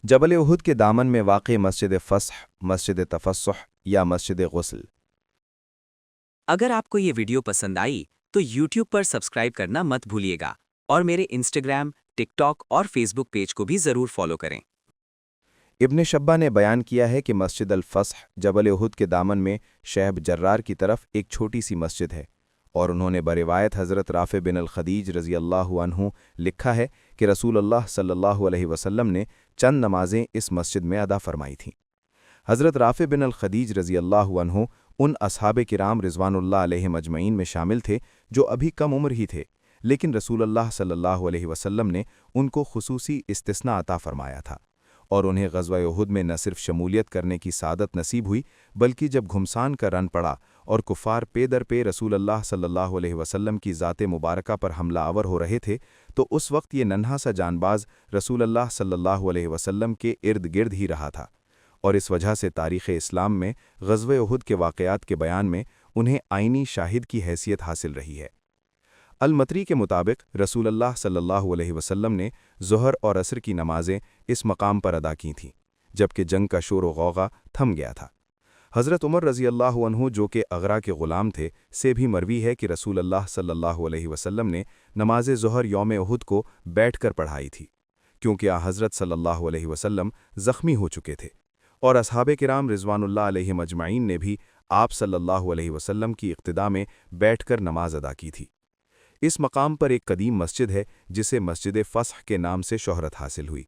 जबल उहुद के दामन में वाक़ मस्जिद फ़स्ह, मस्जिद तफ़स्सुह या मस्जिद गुस्ल। अगर आपको ये वीडियो पसंद आई तो YouTube पर सब्सक्राइब करना मत भूलिएगा और मेरे Instagram, TikTok और Facebook पेज को भी ज़रूर फॉलो करें। इब्न शब्बा ने बयान किया है कि मस्जिद अल-फ़स्ह जबल उहुद के दामन में शैब जर्रार की तरफ एक छोटी सी मस्जिद है, और उन्होंने बरिवायत हज़रत राफ़े बिन अल-खदीज रज़ी अल्लाहु अन्हु लिखा है कि रसूलुल्लाह सल्लल्लाहु अलैहि वसल्लम ने चंद नमाजें इस मस्जिद में अदा फरमाई थीं। हज़रत राफ़े बिन अल-खदीज रज़ी अल्लाहु अन्हु उन असहाबे किराम रिज़वानुल्लाह अलैहिम अजमईन में शामिल थे जो अभी कम उम्र ही थे, लेकिन रसूलुल्लाह सल्लल्लाहु अलैहि वसल्लम ने उनको खुसूसी इस्तिस्ना अता फरमाया था, और उन्हें ग़ज़वा उहुद में न सिर्फ शमूलियत करने की सादत नसीब हुई, बल्कि जब घुमसान का रन पड़ा और कुफ़ार पे दर पे रसूलुल्लाह सल्लल्लाहु अलैहि वसल्लम की ज़ाते मुबारका पर हमला आवर हो रहे थे, तो उस वक्त ये नन्हा सा जानबाज रसूलुल्लाह सल्लल्लाहु अलैहि वसल्लम के इर्द गिर्द ही रहा था, और इस वजह से तारीख़ इस्लाम में ग़ज़वा उहुद के वाक़यात के बयान में उन्हें आइनी शाहिद की हैसियत हासिल रही है। अल-मतरी के मुताबिक रसूलुल्लाह सल्लल्लाहु अलैहि वसल्लम ने ज़ुहर और असर की नमाज़ें इस मकाम पर अदा की थीं, जबकि जंग का शोर व गौगा थम गया था। हज़रत उमर रज़ी अल्लाहु अन्हु, जो कि अगरा के ग़ुलाम थे, से भी मरवी है कि रसूलुल्लाह सल्लल्लाहु अलैहि वसल्लम ने नमाज़ ज़ुहर यौम उहुद को बैठकर पढ़ाई थी, क्योंकि हज़रत सल्लल्लाहु अलैहि वसल्लम ज़ख्मी हो चुके थे, और असहाबे किराम रिज़वानुल्लाह अलैहिम अजमईन ने भी आप सल्लल्लाहु अलैहि वसल्लम की इक़्तिदा में बैठकर नमाज अदा की थी। इस मकाम पर एक कदीम मस्जिद है जिसे मस्जिद फ़स्ह के नाम से शोहरत हासिल हुई।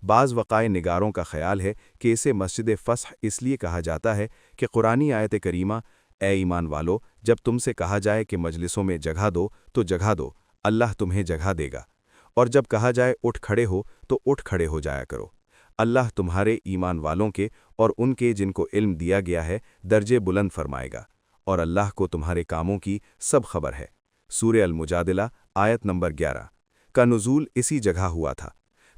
बाज़ वक़ाए निगारों का ख़याल है कि इसे मस्जिद फ़स्ह इसलिए कहा जाता है कि कुरानी आयत करीमा, ए ईमान वालो, जब तुमसे कहा जाए कि मजलिसों में जगह दो तो जगह दो, अल्लाह तुम्हें जगह देगा, और जब कहा जाए उठ खड़े हो तो उठ खड़े हो जाया करो, अल्लाह तुम्हारे ईमान वालों के और उनके जिनको इल्म दिया गया है दर्जे बुलंद फरमाएगा, और अल्लाह को तुम्हारे कामों की सब खबर है। सूरह अल-मुजादिला आयत नंबर 11 का नुज़ूल इसी जगह हुआ था।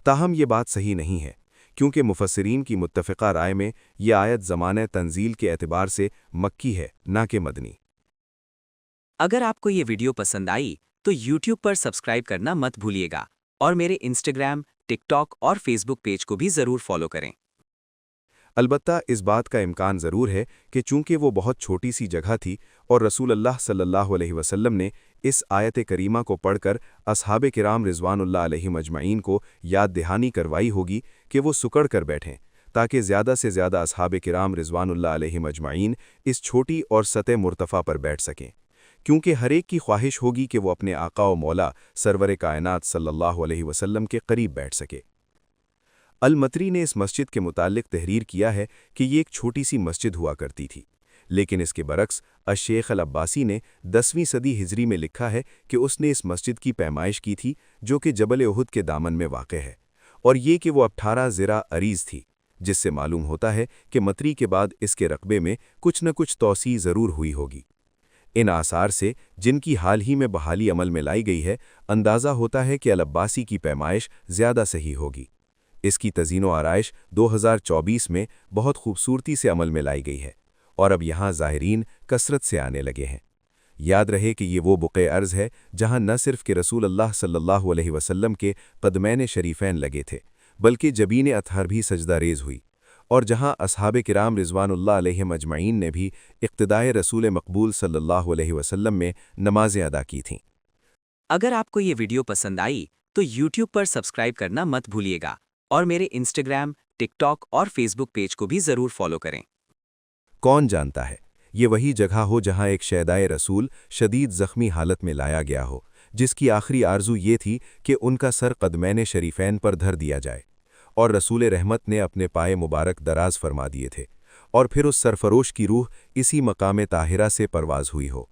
ताहम ये बात सही नहीं है, क्योंकि मुफस्सिरीन की मुत्तफ़िक़ा राय में यह आयत ज़माने तंज़ील के एतबार से मक्की है, ना कि मदनी। अगर आपको ये वीडियो पसंद आई तो YouTube पर सब्सक्राइब करना मत भूलिएगा और मेरे Instagram, TikTok और Facebook पेज को भी ज़रूर फॉलो करें। अलबत्ता इस बात का इम्कान ज़रूर है कि चूँकि वो बहुत छोटी सी जगह थी और रसूलुल्लाह सल्लल्लाहु अलैहि वसल्लम ने इस आयत करीमा को पढ़कर असहाबे किराम रिज़वानुल्लाह अलैहिम अजमईन को याद दहानी करवाई होगी कि वो सुकड़ कर बैठें, ताकि ज़्यादा से ज़्यादा असहाबे किराम रिज़वानुल्लाह अलैहिम अजमईन इस छोटी और सतह मुर्तफ़ा पर बैठ सकें, क्योंकि हर एक की ख्वाहिश होगी कि वो अपने आका व मौला सरवर कायनात सल्लल्लाहु अलैहि वसल्लम के करीब बैठ सके। अल-मतरी ने इस मस्जिद के मुताल्लिक़ तहरीर किया है कि ये एक छोटी सी मस्जिद हुआ करती थी, लेकिन इसके बरक्स अश-शेख अल-अब्बासी ने 10वीं सदी हिजरी में लिखा है कि उसने इस मस्जिद की पैमाइश की थी, जो कि जबल उहुद के दामन में वाक़ है, और ये कि वो 18 ज़िरा अरीज़ थी, जिससे मालूम होता है कि मतरी के बाद इसके रकबे में कुछ न कुछ तौसी ज़रूर हुई होगी। इन आसार से, जिनकी हाल ही में बहाली अमल में लाई गई है, अंदाज़ा होता है कि अल-अब्बासी की पैमाइश ज़्यादा सही होगी। इसकी तज़ीनो आराइश 2024 में बहुत खूबसूरती से अमल में लाई गई है, और अब यहाँ ज़ाहिरीन कसरत से आने लगे हैं। याद रहे कि ये वो बुक़े अर्ज़ है जहाँ न सिर्फ कि रसूलुल्लाह सल्लल्लाहु अलैहि वसल्लम के क़दमैन शरीफ़ैन लगे थे, बल्कि जबीन अतहर भी सजदा रेज़ हुई, और जहाँ असहाबे किराम रिज़वानुल्लाह अलैहिम अजमईन ने भी इक़्तिदाए रसूल मक़बूल सल्लल्लाहु अलैहि वसल्लम में नमाज़ें अदा की थीं। अगर आपको ये वीडियो पसंद आई तो YouTube पर सब्सक्राइब करना मत भूलिएगा और मेरे Instagram, TikTok और Facebook पेज को भी ज़रूर फॉलो करें। कौन जानता है, ये वही जगह हो जहाँ एक शहदाए रसूल शदीद ज़ख्मी हालत में लाया गया हो, जिसकी आखिरी आरज़ू ये थी कि उनका सर क़दमैन शरीफ़ैन पर धर दिया जाए, और रसूल रहमत ने अपने पाए मुबारक दराज फरमा दिए थे, और फिर उस सरफरोश की रूह इसी मकाम ताहिरा से परवाज़ हुई हो।